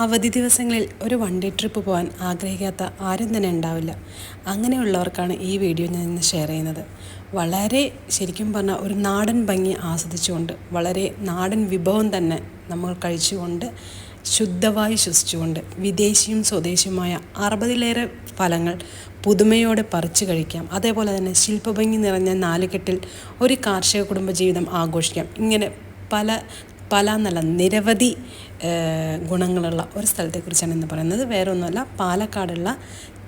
അവധി ദിവസങ്ങളിൽ ഒരു വൺ ഡേ ട്രിപ്പ് പോകാൻ ആഗ്രഹിക്കാത്ത ആരും തന്നെ ഉണ്ടാവില്ല. അങ്ങനെയുള്ളവർക്കാണ് ഈ വീഡിയോ ഞാൻ ഇന്ന് ഷെയർ ചെയ്യുന്നത്. വളരെ ശരിക്കും പറഞ്ഞാൽ ഒരു നാടൻ ഭംഗി ആസ്വദിച്ചുകൊണ്ട്, വളരെ നാടൻ വിഭവം തന്നെ നമ്മൾ കഴിച്ചുകൊണ്ട്, ശുദ്ധവായു ശ്വസിച്ചുകൊണ്ട് വിദേശിയും സ്വദേശിയുമായ 60-ലേറെ ഫലങ്ങൾ പുതുമയോടെ പറിച്ചു കഴിക്കാം. അതേപോലെ തന്നെ ശില്പഭംഗി നിറഞ്ഞ നാലുകെട്ടിൽ ഒരു കാർഷിക കുടുംബജീവിതം ആഘോഷിക്കാം. ഇങ്ങനെ പല നിരവധി ഗുണങ്ങളുള്ള ഒരു സ്ഥലത്തെക്കുറിച്ചാണ് ഇന്ന് പറയുന്നത്. വേറെ ഒന്നുമല്ല, പാലക്കാടുള്ള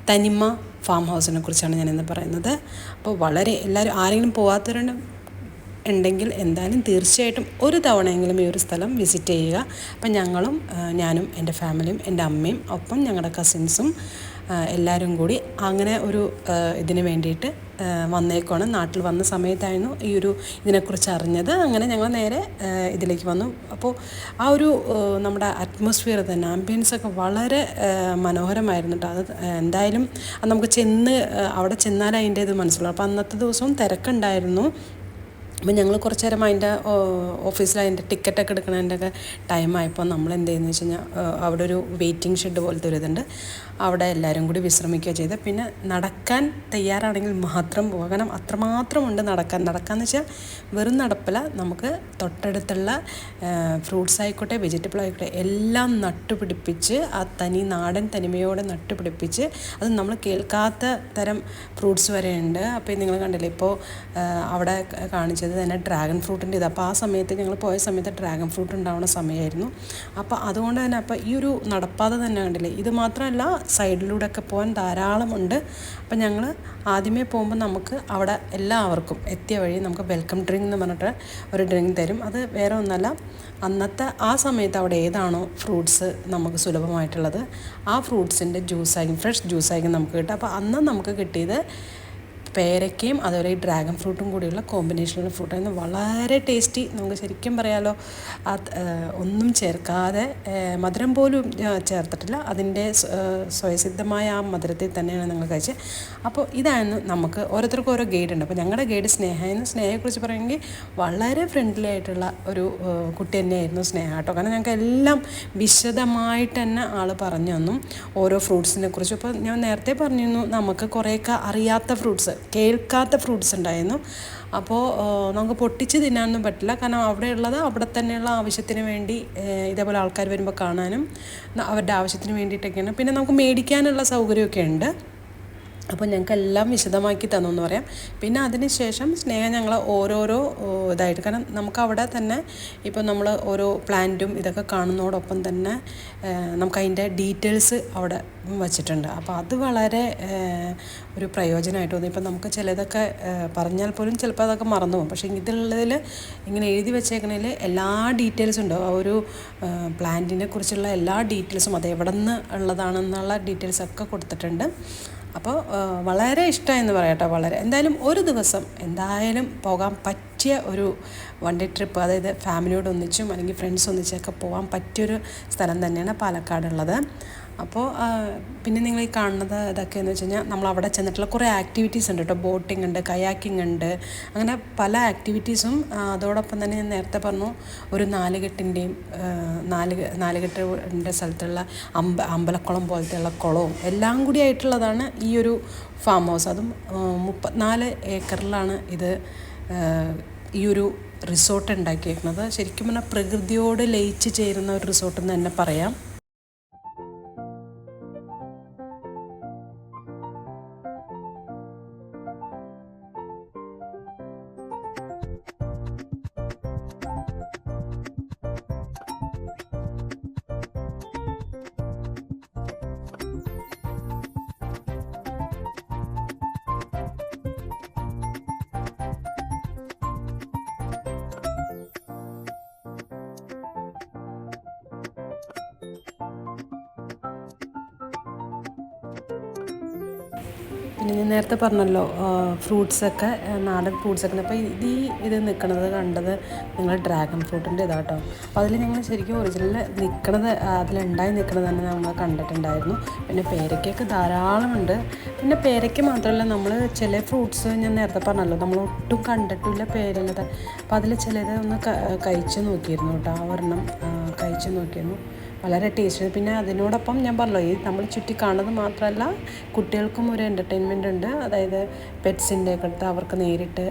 തനിമ ഫാം ഹൗസിനെ കുറിച്ചാണ് ഞാനിന്ന് പറയുന്നത്. അപ്പോൾ വളരെ എല്ലാവരും ആരെങ്കിലും പോകാത്തവരുണ്ടെങ്കിൽ എന്തായാലും തീർച്ചയായിട്ടും ഒരു തവണയെങ്കിലും ഈ ഒരു സ്ഥലം വിസിറ്റ് ചെയ്യുക. അപ്പം ഞാനും എൻ്റെ ഫാമിലിയും എൻ്റെ അമ്മയും ഒപ്പം ഞങ്ങളുടെ കസിൻസും എല്ലാവരും കൂടി അങ്ങനെ ഒരു ഇതിന് വേണ്ടിയിട്ട് വന്നേക്കാണ്. നാട്ടിൽ വന്ന സമയത്തായിരുന്നു ഇതിനെക്കുറിച്ച് അറിഞ്ഞത്. അങ്ങനെ ഞങ്ങൾ നേരെ ഇതിലേക്ക് വന്നു. അപ്പോൾ ആ ഒരു നമ്മുടെ അറ്റ്മോസ്ഫിയർ തന്നെ, ആംബിയൻസൊക്കെ വളരെ മനോഹരമായിരുന്നു കേട്ടോ. അത് എന്തായാലും അത് നമുക്ക് അവിടെ ചെന്നാൽ അതിൻ്റെ ഇത് മനസ്സിലാവും. അപ്പോൾ അന്നത്തെ ദിവസവും തിരക്കുണ്ടായിരുന്നു. അപ്പോൾ ഞങ്ങൾ കുറച്ച് നേരം അതിൻ്റെ ഓഫീസിൽ അതിൻ്റെ ടിക്കറ്റൊക്കെ എടുക്കുന്നതിൻ്റെയൊക്കെ ടൈമായപ്പോൾ നമ്മൾ എന്ത് ചെയ്യുന്നത് വെച്ച് കഴിഞ്ഞാൽ അവിടെ ഒരു വെയിറ്റിംഗ് ഷെഡ് പോലത്തെ ഒരു ഇതുണ്ട്. അവിടെ എല്ലാവരും കൂടി വിശ്രമിക്കുക ചെയ്ത്, പിന്നെ നടക്കാൻ തയ്യാറാണെങ്കിൽ മാത്രം പോകാം. കാരണം അത്രമാത്രമുണ്ട് നടക്കാമെന്ന് വെച്ചാൽ വെറും നടപ്പില്ല. നമുക്ക് തൊട്ടടുത്തുള്ള ഫ്രൂട്ട്സ് ആയിക്കോട്ടെ വെജിറ്റബിൾ ആയിക്കോട്ടെ എല്ലാം നട്ടുപിടിപ്പിച്ച് ആ നാടൻ തനിമയോടെ നട്ടുപിടിപ്പിച്ച്, അത് നമ്മൾ കേൾക്കാത്ത തരം ഫ്രൂട്ട്സ് വരെ ഉണ്ട്. അപ്പോൾ നിങ്ങൾ കണ്ടില്ലേ, ഇപ്പോൾ അവിടെ കാണിച്ചത് തന്നെ ഡ്രാഗൺ ഫ്രൂട്ടിൻ്റെ ഇത്. അപ്പോൾ ആ സമയത്ത് ഞങ്ങൾ പോയ സമയത്ത് ഡ്രാഗൺ ഫ്രൂട്ട് ഉണ്ടാവുന്ന സമയമായിരുന്നു. അപ്പോൾ അതുകൊണ്ട് തന്നെ അപ്പോൾ ഈ ഒരു നടപ്പാത തന്നെ കണ്ടില്ലേ, ഇത് മാത്രമല്ല സൈഡിലൂടെയൊക്കെ പോകാൻ ധാരാളമുണ്ട്. അപ്പം ഞങ്ങൾ ആദ്യമേ പോകുമ്പോൾ നമുക്ക് അവിടെ എല്ലാവർക്കും എത്തിയ വഴി നമുക്ക് വെൽക്കം ഡ്രിങ്ക് എന്ന് പറഞ്ഞിട്ട് ഒരു ഡ്രിങ്ക് തരും. അത് വേറെ ഒന്നല്ല, അന്നത്തെ ആ സമയത്ത് അവിടെ ഏതാണോ ഫ്രൂട്ട്സ് നമുക്ക് സുലഭമായിട്ടുള്ളത് ആ ഫ്രൂട്ട്സിൻ്റെ ഫ്രഷ് ജ്യൂസായിരിക്കും നമുക്ക് കിട്ടുക. അപ്പോൾ അന്ന് നമുക്ക് കിട്ടിയത് പേരയ്ക്കയും അതുപോലെ ഈ ഡ്രാഗൺ ഫ്രൂട്ടും കൂടിയുള്ള കോമ്പിനേഷനുള്ള ഫ്രൂട്ടായിരുന്നു. വളരെ ടേസ്റ്റി. നമുക്ക് ശരിക്കും പറയാലോ, ഒന്നും ചേർക്കാതെ, മധുരം പോലും ചേർത്തിട്ടില്ല. അതിൻ്റെ സ്വയസിദ്ധമായ ആ മധുരത്തിൽ തന്നെയാണ് ഞങ്ങൾ കഴിച്ചത്. അപ്പോൾ ഇതായിരുന്നു നമുക്ക് ഓരോരുത്തർക്കും ഓരോ ഗൈഡ് ഉണ്ട്. അപ്പോൾ ഞങ്ങളുടെ ഗൈഡ് സ്നേഹയെക്കുറിച്ച് പറയുമെങ്കിൽ വളരെ ഫ്രണ്ട്ലി ആയിട്ടുള്ള ഒരു കുട്ടി തന്നെയായിരുന്നു സ്നേഹ കേട്ടോ. കാരണം ഞങ്ങൾക്ക് എല്ലാം വിശദമായിട്ട് തന്നെ ആൾ പറഞ്ഞു തന്നു ഓരോ ഫ്രൂട്ട്സിനെ കുറിച്ച്. ഇപ്പോൾ ഞാൻ നേരത്തെ പറഞ്ഞിരുന്നു, നമുക്ക് കുറേയൊക്കെ അറിയാത്ത ഫ്രൂട്ട്സ്, കേൾക്കാത്ത ഫ്രൂട്ട്സ് ഉണ്ടായിരുന്നു. അപ്പോൾ നമുക്ക് പൊട്ടിച്ച് തിന്നാനൊന്നും പറ്റില്ല. കാരണം അവിടെ തന്നെയുള്ള ആവശ്യത്തിന് വേണ്ടി ഇതേപോലെ ആൾക്കാർ വരുമ്പോൾ കാണാനും അവരുടെ ആവശ്യത്തിന് വേണ്ടിയിട്ടൊക്കെയാണ്. പിന്നെ നമുക്ക് മേടിക്കാനുള്ള സൗകര്യമൊക്കെ ഉണ്ട്. അപ്പോൾ ഞങ്ങൾക്കെല്ലാം വിശദമാക്കി തന്നു എന്ന് പറയാം. പിന്നെ അതിന് ശേഷം സ്നേഹ ഞങ്ങൾ ഓരോരോ ഇതായിട്ട്, കാരണം നമുക്കവിടെ തന്നെ ഇപ്പോൾ നമ്മൾ ഓരോ പ്ലാന്റും ഇതൊക്കെ കാണുന്നതോടൊപ്പം തന്നെ നമുക്കതിൻ്റെ ഡീറ്റെയിൽസ് അവിടെ വച്ചിട്ടുണ്ട്. അപ്പോൾ അത് വളരെ ഒരു പ്രയോജനമായിട്ട് തോന്നി. ഇപ്പം നമുക്ക് ചിലതൊക്കെ പറഞ്ഞാൽ പോലും ചിലപ്പോൾ അതൊക്കെ മറന്നു പോകും. പക്ഷേ ഇതിലുള്ളതിൽ ഇങ്ങനെ എഴുതി വെച്ചേക്കണതിൽ എല്ലാ ഡീറ്റെയിൽസും ഉണ്ട്. ആ ഒരു പ്ലാന്റിനെ കുറിച്ചുള്ള എല്ലാ ഡീറ്റെയിൽസും, അത് എവിടെ നിന്ന് ഉള്ളതാണെന്നുള്ള ഡീറ്റെയിൽസൊക്കെ കൊടുത്തിട്ടുണ്ട്. അപ്പോൾ വളരെ ഇഷ്ടമായെന്ന് പറയട്ടെ. എന്തായാലും ഒരു ദിവസം എന്തായാലും പോകാൻ പറ്റിയ ഒരു വൺ ഡേ ട്രിപ്പ്, അതായത് ഫാമിലിയോട് ഒന്നിച്ചും അല്ലെങ്കിൽ ഫ്രണ്ട്സ് ഒന്നിച്ചൊക്കെ പോകാൻ പറ്റിയൊരു സ്ഥലം തന്നെയാണ് പാലക്കാടുള്ളത്. അപ്പോൾ പിന്നെ നിങ്ങൾ ഈ കാണുന്നത് ഇതൊക്കെയെന്ന് വെച്ച് കഴിഞ്ഞാൽ നമ്മൾ അവിടെ ചെന്നിട്ടുള്ള കുറേ ആക്ടിവിറ്റീസ് ഉണ്ട് കേട്ടോ. ബോട്ടിംഗ് ഉണ്ട്, കയാക്കിംഗ് ഉണ്ട്, അങ്ങനെ പല ആക്ടിവിറ്റീസും. അതോടൊപ്പം തന്നെ ഞാൻ നേരത്തെ പറഞ്ഞു, ഒരു നാലുകെട്ടിൻ്റെയും നാലുകെട്ടിൻ്റെ സ്ഥലത്തുള്ള അമ്പലക്കുളം പോലത്തെയുള്ള കുളവും എല്ലാം കൂടി ആയിട്ടുള്ളതാണ് ഈ ഒരു ഫാം ഹൗസ്. അതും 34 ഏക്കറിലാണ് ഈ ഒരു റിസോർട്ട് ഉണ്ടാക്കിയേക്കുന്നത്. ശരിക്കും പറഞ്ഞാൽ പ്രകൃതിയോട് ലയിച്ച് ചേരുന്ന ഒരു റിസോർട്ടെന്ന് തന്നെ പറയാം. പിന്നെ ഞാൻ നേരത്തെ പറഞ്ഞല്ലോ, ഫ്രൂട്ട്സൊക്കെ നാടൻ ഫ്രൂട്ട്സൊക്കെ. അപ്പോൾ ഇത് നിൽക്കുന്നത് കണ്ടത് നിങ്ങൾ ഡ്രാഗൺ ഫ്രൂട്ടിൻ്റെ ഇതാട്ടോ. അപ്പോൾ അതിൽ ഞങ്ങൾ ശരിക്കും ഒറിജിനൽ അതിലുണ്ടായി നിൽക്കുന്നത് തന്നെ നമ്മൾ കണ്ടിട്ടുണ്ടായിരുന്നു. പിന്നെ പേരയ്ക്കൊക്കെ ധാരാളമുണ്ട്. പിന്നെ പേരയ്ക്ക് മാത്രമല്ല, നമ്മൾ ചില ഫ്രൂട്ട്സ് ഞാൻ നേരത്തെ പറഞ്ഞല്ലോ, നമ്മൾ ഒട്ടും കണ്ടിട്ടില്ല പേരുള്ളത്. അപ്പോൾ അതിൽ ചിലത് ഒന്ന് കഴിച്ച് നോക്കിയിരുന്നു കേട്ടോ. ഒരെണ്ണം കഴിച്ച് നോക്കിയിരുന്നു. വളരെ ടേസ്റ്റ്. പിന്നെ അതിനോടൊപ്പം ഞാൻ പറഞ്ഞല്ലോ, ഈ നമ്മൾ ചുറ്റി കാണുന്നത് മാത്രമല്ല, കുട്ടികൾക്കും ഒരു എൻ്റർടൈൻമെൻ്റ് ഉണ്ട്. അതായത് പെറ്റ്സിൻ്റെ ഒക്കെ അടുത്ത് അവർക്ക് നേരിട്ട്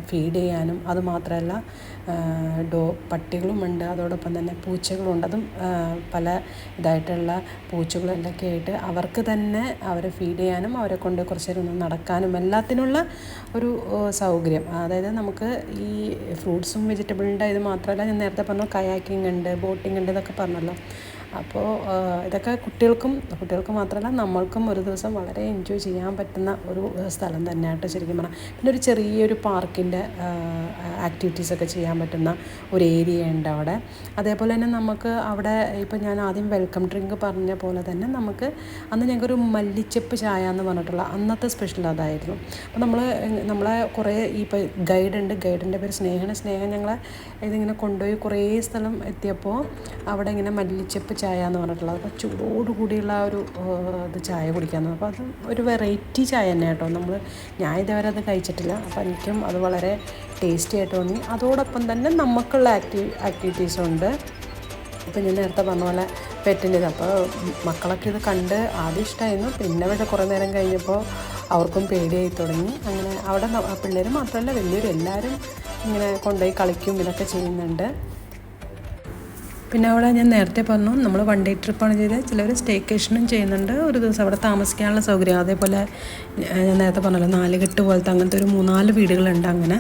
ഫീഡ് ചെയ്യാനും, അതുമാത്രമല്ല പട്ടികളുമുണ്ട്, അതോടൊപ്പം തന്നെ പൂച്ചകളുണ്ട്. അതും പല ഇതായിട്ടുള്ള പൂച്ചകളെല്ലൊക്കെ ആയിട്ട് അവർക്ക് തന്നെ അവരെ ഫീഡ് ചെയ്യാനും അവരെ കൊണ്ട് കുറച്ച് നേരം ഒന്ന് നടക്കാനും എല്ലാത്തിനുള്ള ഒരു സൗകര്യം. അതായത് നമുക്ക് ഈ ഫ്രൂട്ട്സും വെജിറ്റബിളിൻ്റെ ഇത് മാത്രമല്ല, ഞാൻ നേരത്തെ പറഞ്ഞു കയാക്കിംഗ് ഉണ്ട്, ബോട്ടിംഗ് ഉണ്ട്, ഇതൊക്കെ പറഞ്ഞല്ലോ. അപ്പോൾ ഇതൊക്കെ കുട്ടികൾക്ക് മാത്രമല്ല നമ്മൾക്കും ഒരു ദിവസം വളരെ എൻജോയ് ചെയ്യാൻ പറ്റുന്ന ഒരു സ്ഥലം തന്നെയായിട്ട് ശരിക്കും പറഞ്ഞാൽ. പിന്നെ ഒരു ചെറിയൊരു പാർക്കിൻ്റെ ആക്ടിവിറ്റീസൊക്കെ ചെയ്യാൻ പറ്റുന്ന ഒരു ഏരിയ ഉണ്ട് അവിടെ. അതേപോലെ തന്നെ നമുക്ക് അവിടെ ഇപ്പോൾ ഞാൻ ആദ്യം വെൽക്കം ഡ്രിങ്ക് പറഞ്ഞ പോലെ തന്നെ നമുക്ക് അന്ന് ഞങ്ങൾക്കൊരു മല്ലിച്ചപ്പ് ചായ എന്ന് പറഞ്ഞിട്ടുള്ള അന്നത്തെ സ്പെഷ്യൽ അതായിരുന്നു. അപ്പോൾ നമ്മളെ കുറേ ഇപ്പോൾ ഗൈഡിൻ്റെ പേര് സ്നേഹം ഞങ്ങളെ ഇതിങ്ങനെ കൊണ്ടുപോയി കുറേ സ്ഥലം എത്തിയപ്പോൾ അവിടെ ഇങ്ങനെ മല്ലിച്ചപ്പ് ചായ എന്ന് പറഞ്ഞിട്ടുള്ളത്, അപ്പോൾ ചൂടോട് കൂടിയുള്ള ഒരു ഇത് ചായ കുടിക്കാമെന്ന്. അപ്പോൾ അത് ഒരു വെറൈറ്റി ചായ തന്നെ കേട്ടോ. ഞാൻ ഇതുവരെ അത് കഴിച്ചിട്ടില്ല. അപ്പോൾ എനിക്കും അത് വളരെ ടേസ്റ്റി ആയിട്ട് തോന്നി. അതോടൊപ്പം തന്നെ നമുക്കുള്ള ആക്ടിവിറ്റീസും ഉണ്ട്. ഇപ്പം ഞാൻ നേരത്തെ പറഞ്ഞ പോലെ പെറ്റിൻ്റെ ഇത്. അപ്പോൾ മക്കളൊക്കെ ഇത് കണ്ട് ആദ്യം ഇഷ്ടമായിരുന്നു. പിന്നെ പക്ഷേ കുറേ നേരം കഴിഞ്ഞപ്പോൾ അവർക്കും പേടിയായി തുടങ്ങി. അങ്ങനെ അവിടെ പിള്ളേർ മാത്രമല്ല വലിയൊരു എല്ലാവരും ഇങ്ങനെ കൊണ്ടുപോയി കളിക്കും, ഇതൊക്കെ ചെയ്യുന്നുണ്ട്. പിന്നെ അവിടെ ഞാൻ നേരത്തെ പറഞ്ഞു നമ്മൾ വൺ ഡേ ട്രിപ്പാണ് ചെയ്തത്. ചിലർ സ്റ്റേക്കേഷനും ചെയ്യുന്നുണ്ട്, ഒരു ദിവസം അവിടെ താമസിക്കാനുള്ള സൗകര്യം. അതേപോലെ ഞാൻ നേരത്തെ പറഞ്ഞല്ലോ 4 കെട്ട് പോലത്തെ അങ്ങനത്തെ ഒരു 3-4 വീടുകളുണ്ട്. അങ്ങനെ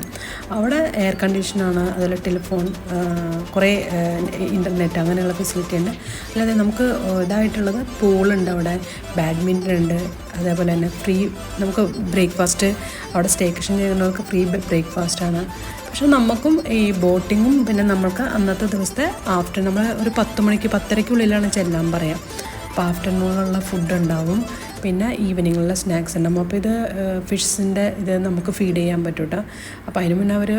അവിടെ എയർ കണ്ടീഷനാണ്, അതുപോലെ ടെലിഫോൺ, കുറേ ഇൻ്റർനെറ്റ് അങ്ങനെയുള്ള ഫെസിലിറ്റി ഉണ്ട്. അല്ലാതെ നമുക്ക് ഇതായിട്ടുള്ളത് പൂളുണ്ട്, അവിടെ ബാഡ്മിൻ്റൺ ഉണ്ട്. അതേപോലെ തന്നെ നമുക്ക് ബ്രേക്ക്ഫാസ്റ്റ് അവിടെ സ്റ്റേക്കേഷൻ ചെയ്യുന്നവർക്ക് ഫ്രീ ബ്രേക്ക്ഫാസ്റ്റാണ്. പക്ഷെ നമുക്കും ഈ ബോട്ടിങ്ങും പിന്നെ നമ്മൾക്ക് അന്നത്തെ ദിവസത്തെ നമ്മൾ ഒരു 10 മണിക്ക് 10:30-ക്കുള്ളിലാണ് ചെല്ലാൻ പറയാം. അപ്പോൾ ആഫ്റ്റർനൂണിലുള്ള ഫുഡ് ഉണ്ടാവും, പിന്നെ ഈവനിങ്ങിലുള്ള സ്നാക്സ് ഉണ്ടാവും. അപ്പോൾ ഇത് ഫിഷിൻ്റെ ഇത് നമുക്ക് ഫീഡ് ചെയ്യാൻ പറ്റും കേട്ടോ. അപ്പോൾ അതിന് മുന്നേ അവർ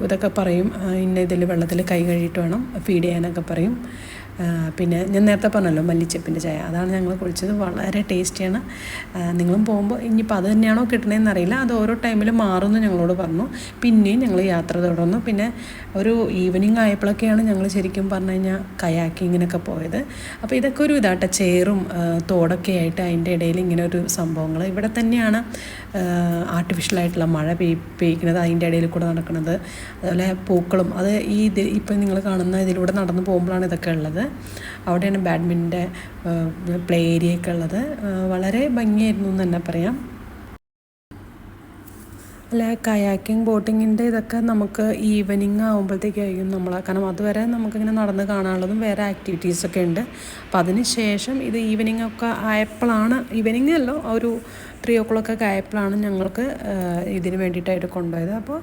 ഇതൊക്കെ പറയും, ഇന്ന ഇതിൽ വെള്ളത്തിൽ കൈ കഴുകിയിട്ട് വേണം ഫീഡ് ചെയ്യാനൊക്കെ പറയും. പിന്നെ ഞാൻ നേരത്തെ പറഞ്ഞല്ലോ മല്ലിച്ചപ്പിൻ്റെ ചായ, അതാണ് ഞങ്ങൾ കുടിച്ചത്. വളരെ ടേസ്റ്റിയാണ്. നിങ്ങളും പോകുമ്പോൾ ഇനിയിപ്പോൾ അത് തന്നെയാണോ കിട്ടണമെന്ന് അറിയില്ല, അത് ഓരോ ടൈമിൽ മാറുമെന്ന് ഞങ്ങളോട് പറഞ്ഞു. പിന്നെയും ഞങ്ങൾ യാത്ര തുടർന്നു. പിന്നെ ഒരു ഈവനിങ് ആയപ്പോഴൊക്കെയാണ് ഞങ്ങൾ ശരിക്കും പറഞ്ഞു കഴിഞ്ഞാൽ കയാക്കിങ്ങിനൊക്കെ പോയത്. അപ്പോൾ ഇതൊക്കെ ഒരു ഇതാട്ടെ, ചേറും തോടൊക്കെ ആയിട്ട് അതിൻ്റെ ഇടയിൽ ഇങ്ങനെ ഒരു സംഭവങ്ങൾ. ഇവിടെ തന്നെയാണ് ആർട്ടിഫിഷ്യലായിട്ടുള്ള മഴ പെയ്ക്കുന്നത്, അതിൻ്റെ ഇടയിൽ കൂടെ നടക്കുന്നത്. അതുപോലെ പൂക്കളും, അത് ഇപ്പം നിങ്ങൾ കാണുന്ന ഇതിലൂടെ നടന്നു പോകുമ്പോഴാണ് ഇതൊക്കെ ഉള്ളത്. അവിടെയാണ് ബാഡ്മിൻ്റൻ്റെ പ്ലേ ഏരിയയൊക്കെ ഉള്ളത്. വളരെ ഭംഗിയായിരുന്നു എന്ന് തന്നെ പറയാം. അല്ല, കയാക്കിങ് ബോട്ടിങ്ങിൻ്റെ ഇതൊക്കെ നമുക്ക് ഈവനിങ് ആകുമ്പോഴത്തേക്കായിരിക്കും കാരണം അതുവരെ നമുക്കിങ്ങനെ നടന്ന് കാണാനുള്ളതും വേറെ ആക്ടിവിറ്റീസൊക്കെ ഉണ്ട്. അപ്പം അതിന് ശേഷം ഇത് ഈവനിങ് ഒക്കെ ആയപ്പോഴാണ്, ഈവനിങ് അല്ലോ ഒരു 3 o'clock ആയപ്പോഴാണ് ഞങ്ങൾക്ക് ഇതിന് വേണ്ടിയിട്ടായിട്ട് കൊണ്ടുപോയത്. അപ്പോൾ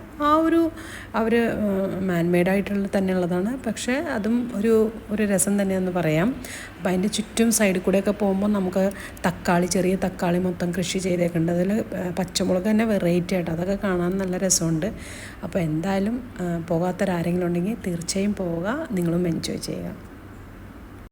അവർ മാൻമെയ്ഡായിട്ടുള്ള തന്നെ ഉള്ളതാണ്, പക്ഷേ അതും ഒരു രസം തന്നെയെന്ന് പറയാം. അപ്പോൾ അതിൻ്റെ ചുറ്റും സൈഡിൽ കൂടെയൊക്കെ പോകുമ്പോൾ നമുക്ക് ചെറിയ തക്കാളി മൊത്തം കൃഷി ചെയ്തേക്കുന്നുണ്ട്. അതിൽ പച്ചമുളക് തന്നെ വെറൈറ്റി ആയിട്ട്, അതൊക്കെ കാണാൻ നല്ല രസമുണ്ട്. അപ്പോൾ എന്തായാലും പോകാത്തൊരാരെങ്കിലും ഉണ്ടെങ്കിൽ തീർച്ചയായും പോവുക, നിങ്ങളും എൻജോയ് ചെയ്യുക.